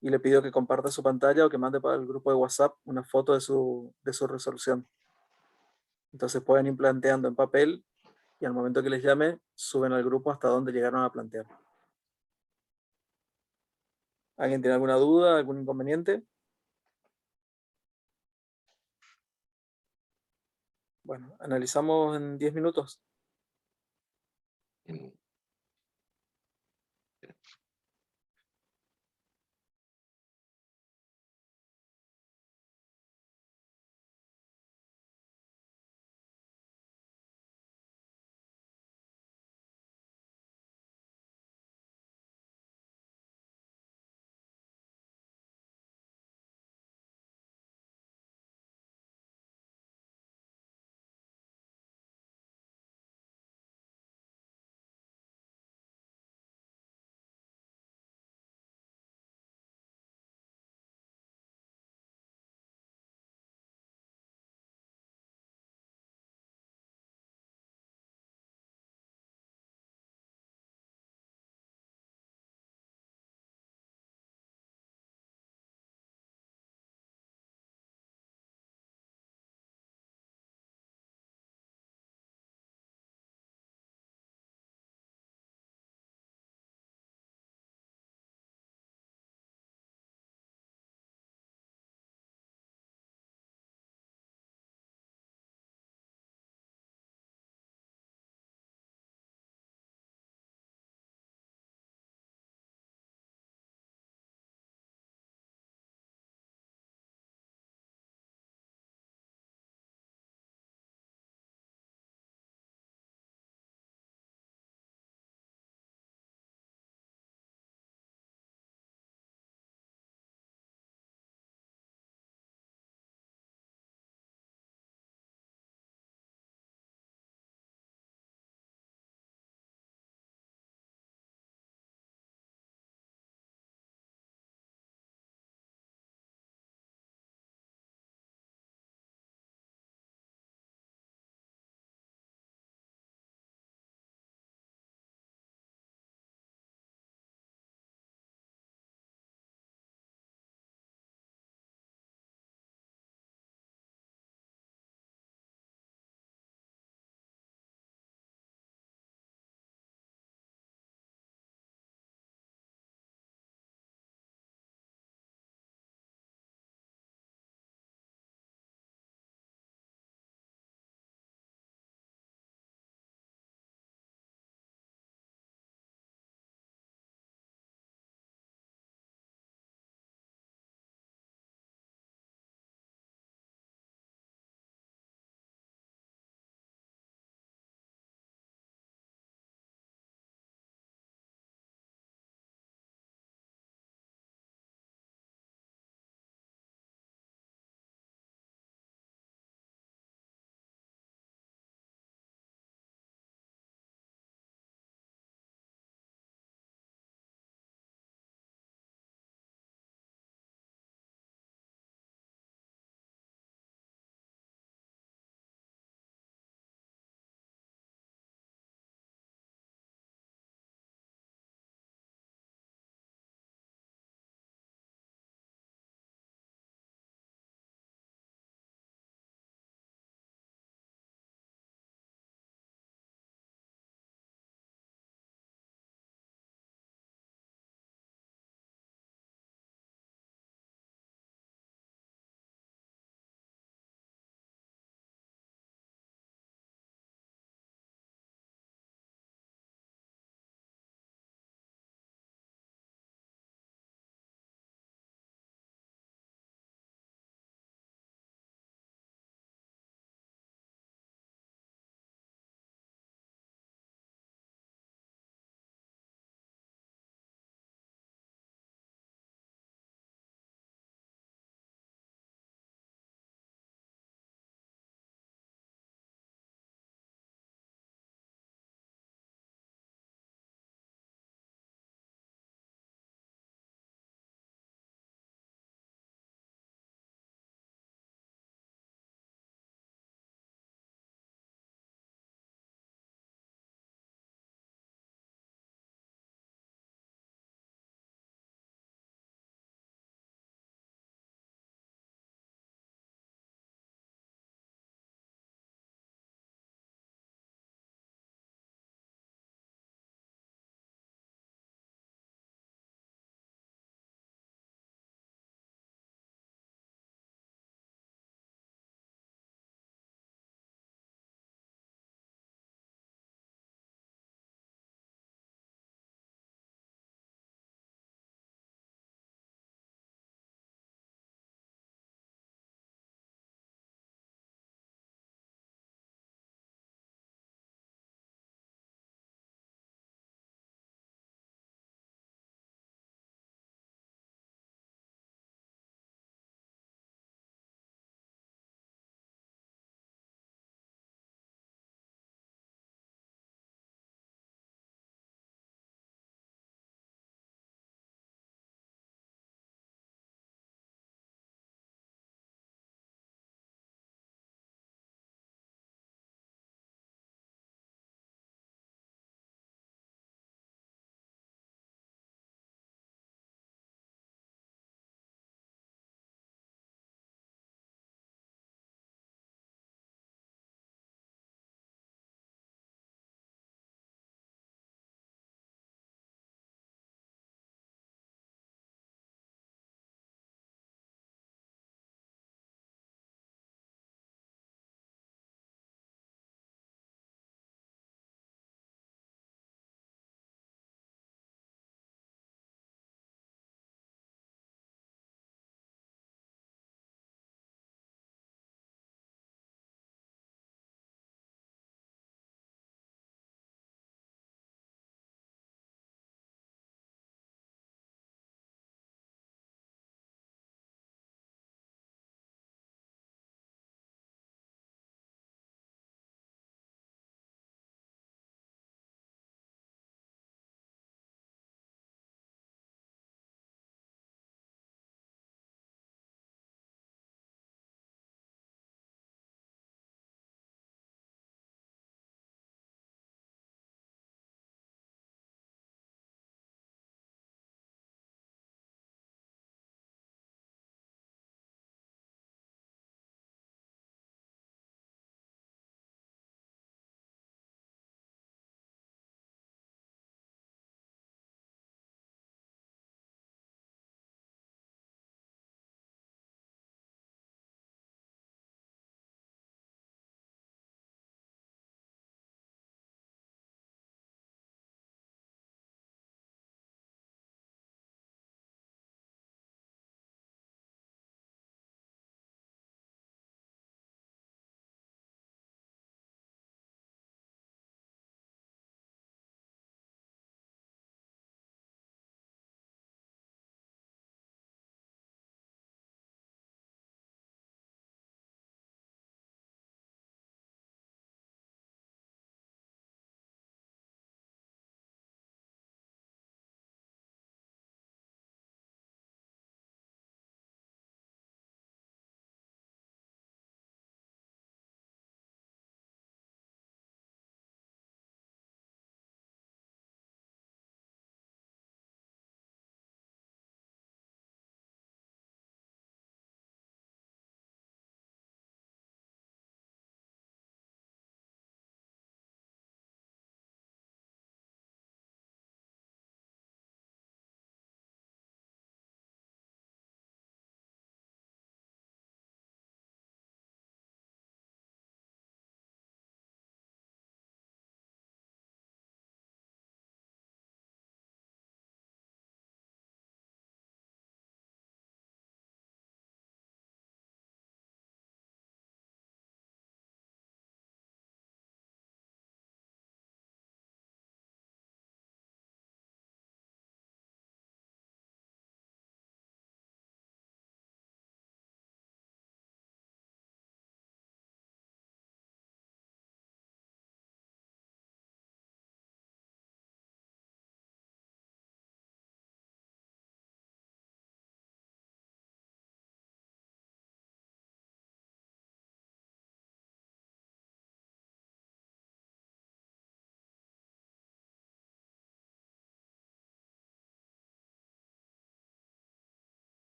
y le pido que comparta su pantalla o que mande para el grupo de WhatsApp una foto de su resolución. Entonces pueden ir planteando en papel y al momento que les llame, suben al grupo hasta donde llegaron a plantear. ¿Alguien tiene alguna duda, algún inconveniente? Bueno, analizamos en 10 minutos. En-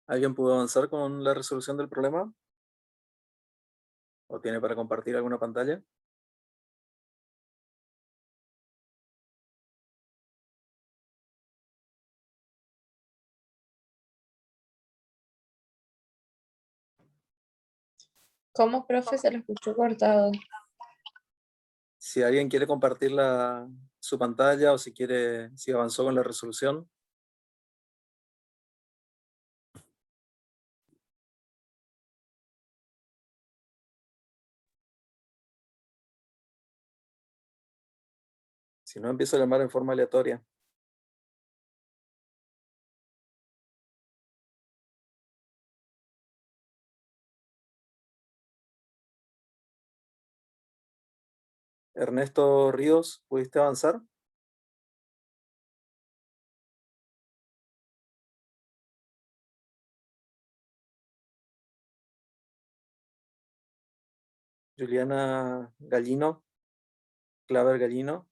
¿Alguien pudo avanzar con la resolución del problema? ¿O tiene para compartir alguna pantalla? ¿Cómo, profe? Se lo escuchó cortado. Si alguien quiere compartir su pantalla o si avanzó con la resolución. Si no, empiezo a llamar en forma aleatoria. Ernesto Ríos, ¿pudiste avanzar? Juliana Gallino, Claver Gallino.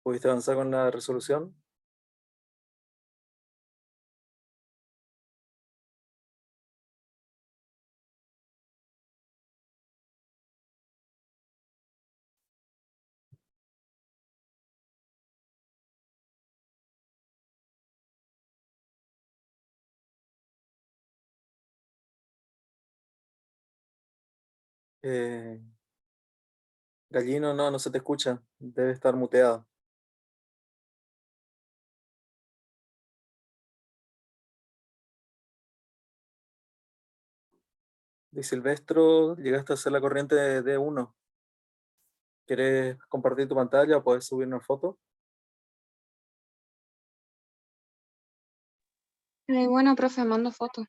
¿Pudiste avanzar con la resolución? Gallino, no se te escucha. Debe estar muteado. Di Silvestro, llegaste a hacer la corriente de D1. ¿Quieres compartir tu pantalla o puedes subir una foto? Bueno, profe, mando foto.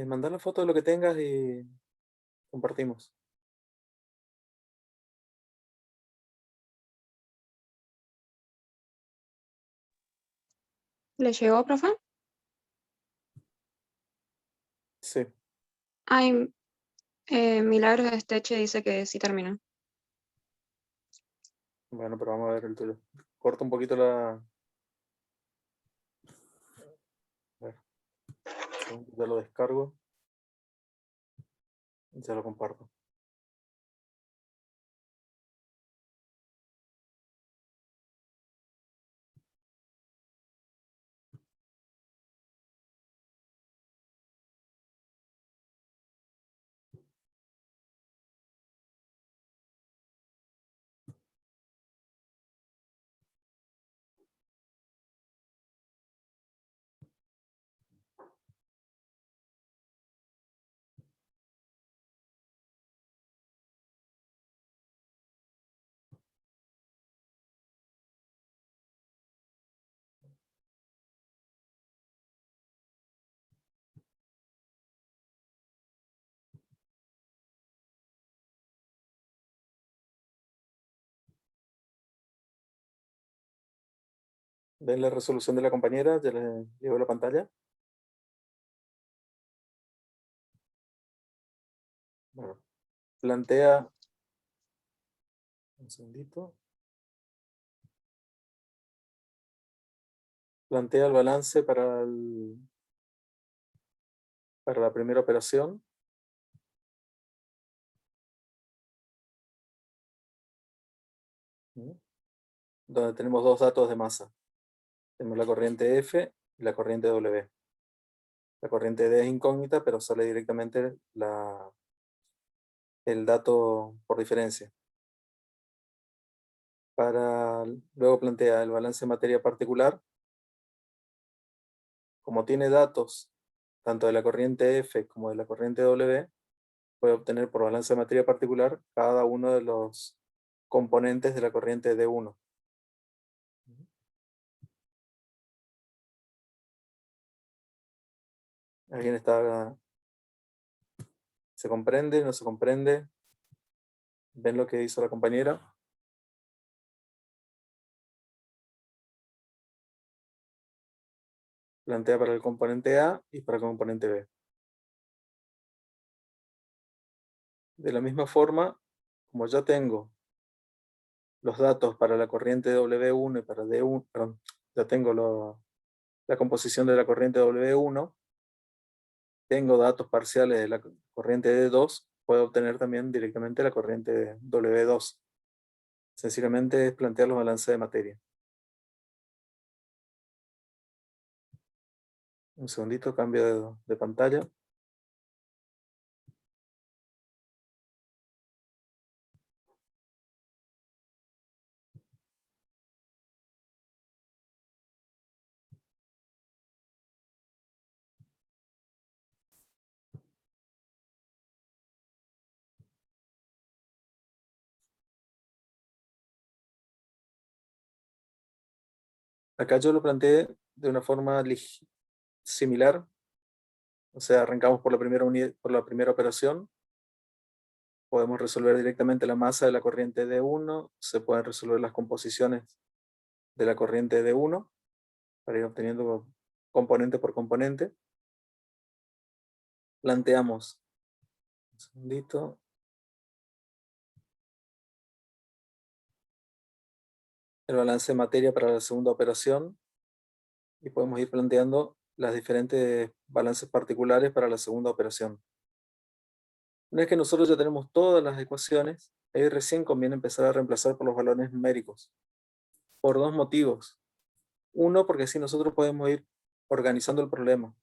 Mandar la foto de lo que tengas y compartimos. ¿Le llegó, profe? Sí. Ay, Milagros Esteche dice que sí terminó. Bueno, pero vamos a ver el tuyo. Corta un poquito la... A ver. Ya lo descargo. Ya lo comparto. ¿Ven la resolución de la compañera? ¿Ya le llegó la pantalla? Bueno, plantea... Un segundito. Plantea el balance para la primera operación. Donde tenemos dos datos de masa. Tenemos la corriente F y la corriente W. La corriente D es incógnita, pero sale directamente el dato por diferencia. Luego plantea el balance de materia particular. Como tiene datos tanto de la corriente F como de la corriente W, puede obtener por balance de materia particular cada uno de los componentes de la corriente D1. ¿Alguien está? ¿Se comprende? ¿No se comprende? ¿Ven lo que hizo la compañera? Plantea para el componente A y para el componente B. De la misma forma, como ya tengo los datos para la corriente W1 y para D1, perdón, ya tengo la composición de la corriente W1, tengo datos parciales de la corriente D2, puedo obtener también directamente la corriente W2. Sencillamente es plantear los balances de materia. Un segundito, cambio de pantalla. Acá yo lo planteé de una forma similar. O sea, arrancamos por la primera operación. Podemos resolver directamente la masa de la corriente D1. Se pueden resolver las composiciones de la corriente D1 para ir obteniendo componente por componente. Planteamos, un segundito, el balance de materia para la segunda operación y podemos ir planteando las diferentes balances particulares para la segunda operación. Una vez que nosotros ya tenemos todas las ecuaciones, ahí recién conviene empezar a reemplazar por los valores numéricos. Por dos motivos. Uno, porque así nosotros podemos ir organizando el problema.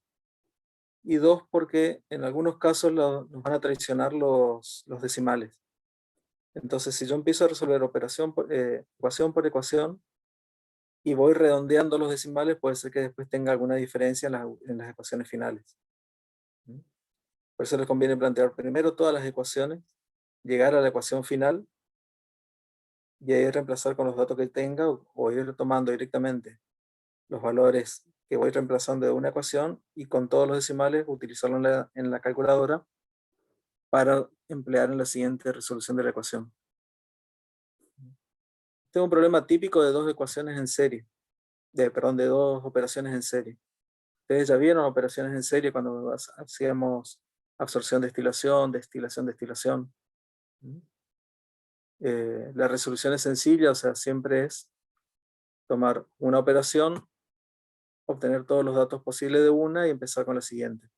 Y dos, porque en algunos casos nos van a traicionar los decimales. Entonces, si yo empiezo a resolver ecuación por ecuación y voy redondeando los decimales, puede ser que después tenga alguna diferencia en las ecuaciones finales. Por eso les conviene plantear primero todas las ecuaciones, llegar a la ecuación final y ahí reemplazar con los datos que tenga o ir tomando directamente los valores que voy reemplazando de una ecuación y con todos los decimales utilizarlo en la calculadora para emplear en la siguiente resolución de la ecuación. Tengo un problema típico de dos ecuaciones en serie, de dos operaciones en serie. Ustedes ya vieron operaciones en serie cuando hacíamos absorción, destilación, destilación. La resolución es sencilla, o sea, siempre es tomar una operación, obtener todos los datos posibles de una y empezar con la siguiente.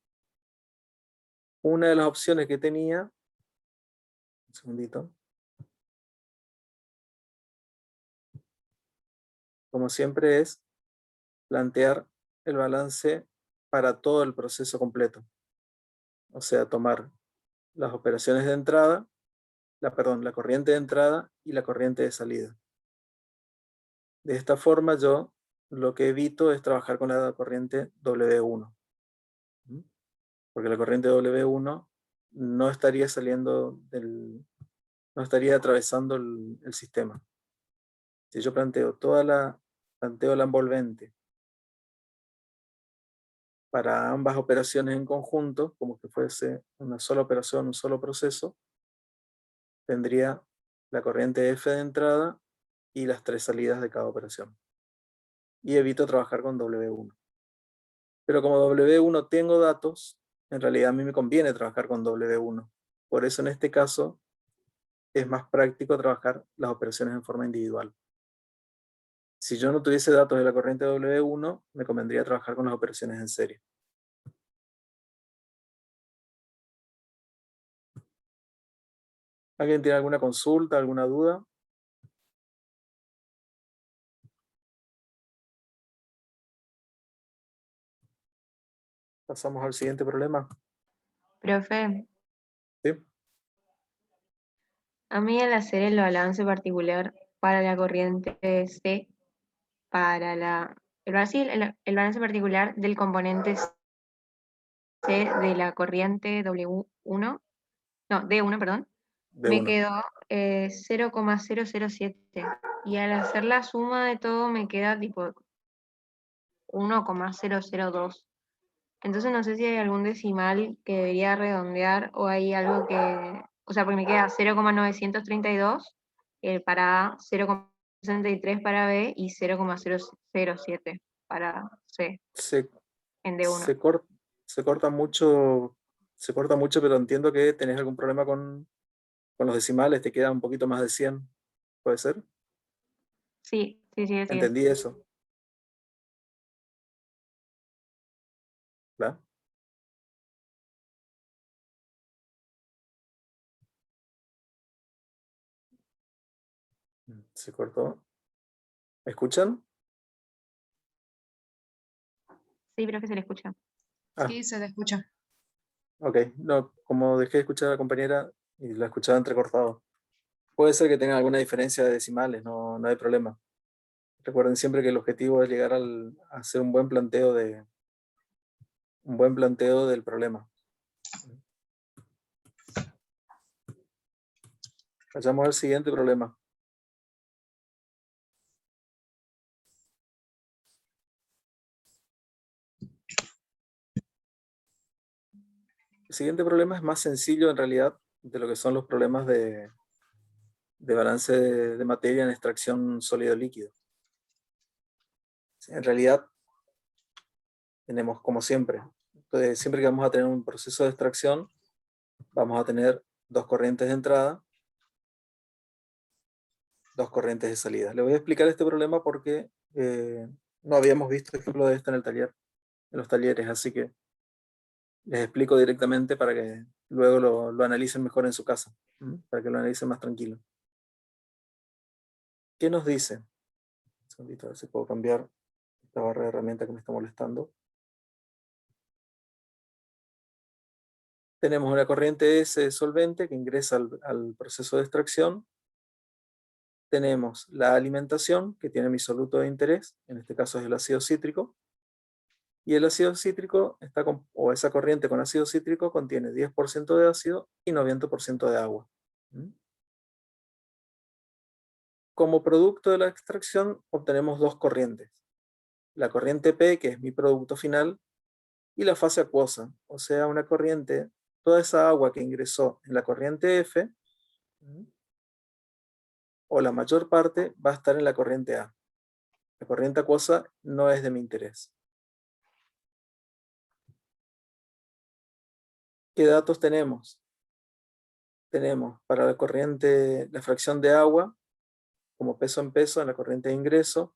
Una de las opciones que tenía, un segundito, como siempre es plantear el balance para todo el proceso completo. O sea, tomar las operaciones de entrada, la corriente de entrada y la corriente de salida. De esta forma yo lo que evito es trabajar con la corriente W1. Porque la corriente W1 no estaría no estaría atravesando el sistema. Si yo planteo la envolvente para ambas operaciones en conjunto, como que fuese una sola operación, un solo proceso, tendría la corriente F de entrada y las tres salidas de cada operación. Y evito trabajar con W1. Pero como W1 tengo datos, en realidad a mí me conviene trabajar con W1. Por eso en este caso es más práctico trabajar las operaciones en forma individual. Si yo no tuviese datos de la corriente W1, me convendría trabajar con las operaciones en serie. ¿Alguien tiene alguna consulta, alguna duda? Pasamos al siguiente problema. Profe, ¿Sí? a mí al hacer el balance particular para la corriente C, el balance particular del componente C de la corriente W1, no, D1, perdón, de me 1. quedó 0,007. Y al hacer la suma de todo me queda tipo 1,002. Entonces no sé si hay algún decimal que debería redondear o hay algo que, o sea, porque me queda 0,932 para A, 0,63 para B y 0,007 para C Se, en D1. se, cor- se corta mucho, pero entiendo que tenés algún problema con los decimales, te queda un poquito más de 100, ¿puede ser? Sí, sí, así es. Entendí eso. ¿Verdad? Se cortó. ¿Me escuchan? Sí, pero que se le escucha. Ah, Sí, se te escucha. ok. No, como dejé de escuchar a la compañera y la escuchaba entrecortado. Puede ser que tengan alguna diferencia de decimales, no hay problema. Recuerden siempre que el objetivo es llegar a hacer un buen planteo del problema. Vayamos al siguiente problema. El siguiente problema es más sencillo en realidad de lo que son los problemas de balance de materia en extracción sólido-líquido. En realidad tenemos como siempre. Entonces, siempre que vamos a tener un proceso de extracción, vamos a tener dos corrientes de entrada, dos corrientes de salida. Le voy a explicar este problema porque no habíamos visto ejemplo de esto en el taller, en los talleres, así que les explico directamente para que luego lo analicen mejor en su casa, para que lo analicen más tranquilo. ¿Qué nos dice? Un segundito, a ver si puedo cambiar esta barra de herramientas que me está molestando. Tenemos una corriente S solvente que ingresa al proceso de extracción. Tenemos la alimentación, que tiene mi soluto de interés, en este caso es el ácido cítrico. Y el ácido cítrico, o esa corriente con ácido cítrico, contiene 10% de ácido y 90% de agua. Como producto de la extracción, obtenemos dos corrientes. La corriente P, que es mi producto final, y la fase acuosa, o sea, una corriente, toda esa agua que ingresó en la corriente F, o la mayor parte, va a estar en la corriente A. La corriente acuosa no es de mi interés. ¿Qué datos tenemos? Tenemos para la corriente, la fracción de agua, como peso en peso en la corriente de ingreso.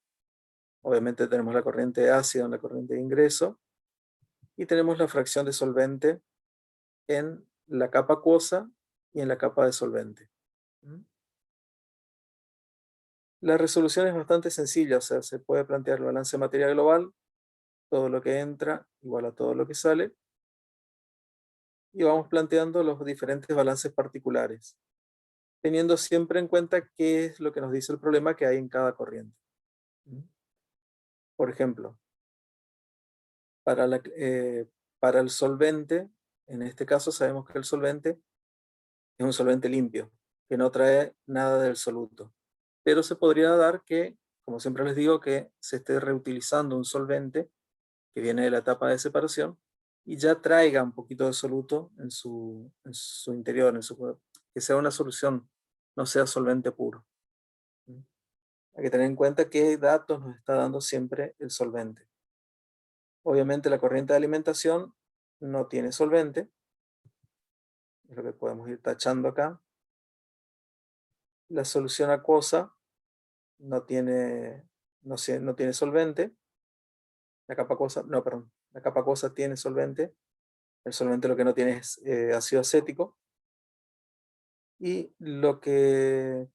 Obviamente tenemos la corriente de ácido en la corriente de ingreso. Y tenemos la fracción de solvente en la capa acuosa y en la capa de solvente. La resolución es bastante sencilla, o sea, se puede plantear el balance de materia global, todo lo que entra igual a todo lo que sale, y vamos planteando los diferentes balances particulares, teniendo siempre en cuenta qué es lo que nos dice el problema que hay en cada corriente. Por ejemplo, para el solvente, en este caso sabemos que el solvente es un solvente limpio, que no trae nada del soluto. Pero se podría dar que, como siempre les digo, que se esté reutilizando un solvente que viene de la etapa de separación y ya traiga un poquito de soluto en su interior, que sea una solución, no sea solvente puro. Hay que tener en cuenta qué datos nos está dando siempre el solvente. Obviamente la corriente de alimentación no tiene solvente, es lo que podemos ir tachando acá. La solución acuosa no tiene solvente. La capa acuosa tiene solvente. El solvente lo que no tiene es ácido acético. Y lo que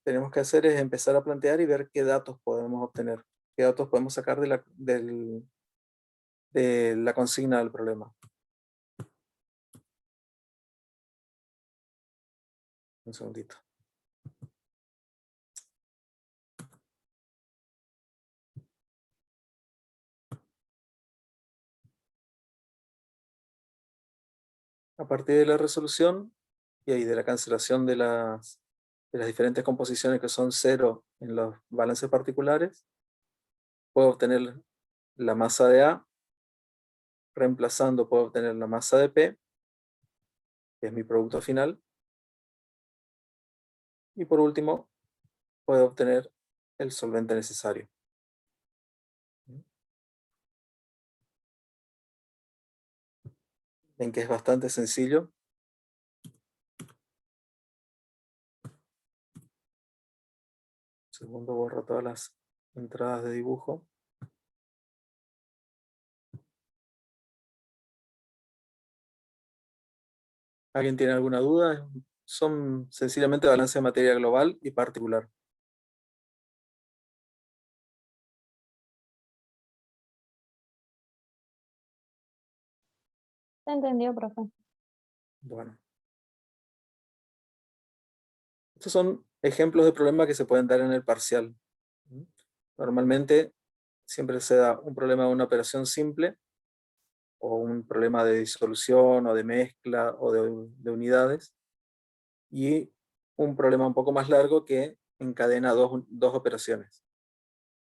tenemos que hacer es empezar a plantear y ver qué datos podemos obtener, qué datos podemos sacar de la consigna del problema. Un segundito. A partir de la resolución, y ahí de la cancelación de las diferentes composiciones que son 0 en los balances particulares, puedo obtener la masa de A, reemplazando puedo obtener la masa de P, que es mi producto final, y por último puedo obtener el solvente necesario. Ven que es bastante sencillo. Segundo, borro todas las entradas de dibujo. ¿Alguien tiene alguna duda? Son sencillamente balance de materia global y particular. ¿Se entendió, profe? Bueno. Estos son ejemplos de problemas que se pueden dar en el parcial. Normalmente siempre se da un problema de una operación simple, o un problema de disolución, o de mezcla, o de unidades, y un problema un poco más largo que encadena dos operaciones.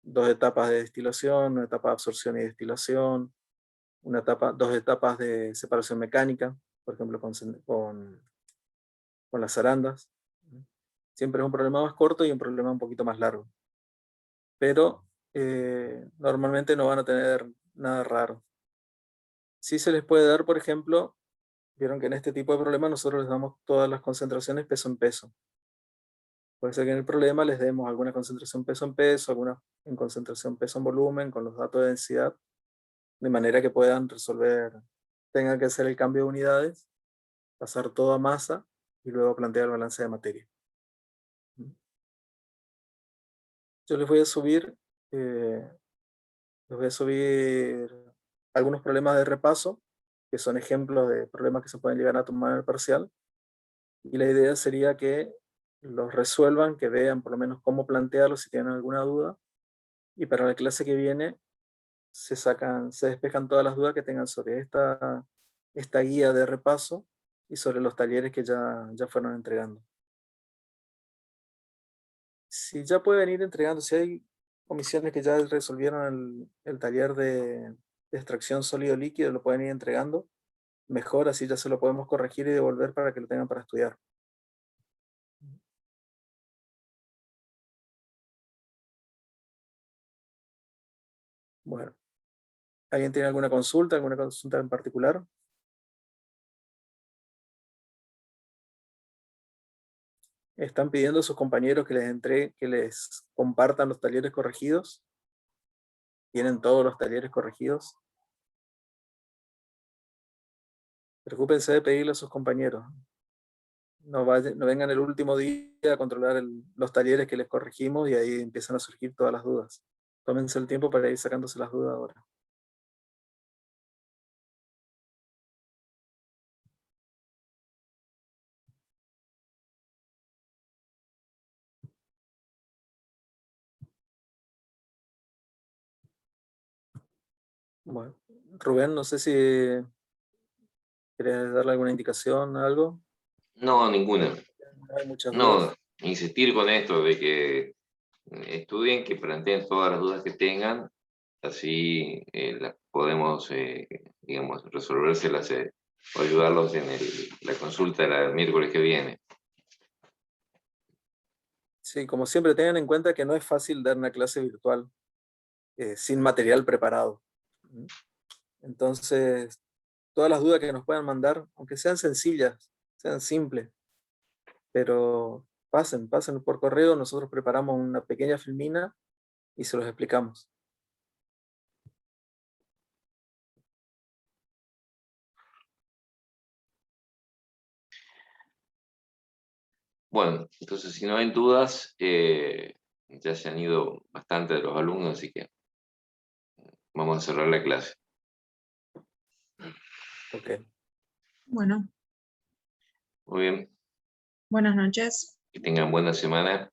2 etapas de destilación, una etapa de absorción y destilación, dos etapas de separación mecánica, por ejemplo con las arandas. Siempre es un problema más corto y un problema un poquito más largo. Pero normalmente no van a tener nada raro. Sí se les puede dar, por ejemplo, vieron que en este tipo de problemas nosotros les damos todas las concentraciones peso en peso. Puede ser que en el problema les demos alguna concentración peso en peso, alguna en concentración peso en volumen, con los datos de densidad, de manera que puedan resolver, tengan que hacer el cambio de unidades, pasar todo a masa y luego plantear el balance de materia. Yo les voy a subir algunos problemas de repaso, que son ejemplos de problemas que se pueden llegar a tomar en el parcial, y la idea sería que los resuelvan, que vean por lo menos cómo plantearlos si tienen alguna duda, y para la clase que viene se despejan todas las dudas que tengan sobre esta guía de repaso y sobre los talleres que ya fueron entregando. Si ya pueden ir entregando, si hay comisiones que ya resolvieron el taller de extracción sólido-líquido, lo pueden ir entregando, mejor, así ya se lo podemos corregir y devolver para que lo tengan para estudiar. Bueno, ¿alguien tiene alguna consulta en particular? ¿Están pidiendo a sus compañeros que les compartan los talleres corregidos? ¿Tienen todos los talleres corregidos? Preocúpense de pedirle a sus compañeros. No vengan el último día a controlar los talleres que les corregimos y ahí empiezan a surgir todas las dudas. Tómense el tiempo para ir sacándose las dudas ahora. Bueno, Rubén, no sé si quieres darle alguna indicación, algo. No, ninguna. No hay muchas No, dudas. insistir con esto de que estudien, que planteen todas las dudas que tengan, así las podemos, digamos, resolvérselas o ayudarlos en la consulta del miércoles que viene. Sí, como siempre, tengan en cuenta que no es fácil dar una clase virtual sin material preparado. Entonces, todas las dudas que nos puedan mandar, aunque sean sencillas, sean simples, pero pasen por correo, nosotros preparamos una pequeña filmina y se los explicamos. Bueno, entonces si no hay dudas, ya se han ido bastante de los alumnos, así que vamos a cerrar la clase. Ok. Bueno, Muy bien, buenas noches. que tengan buena semana.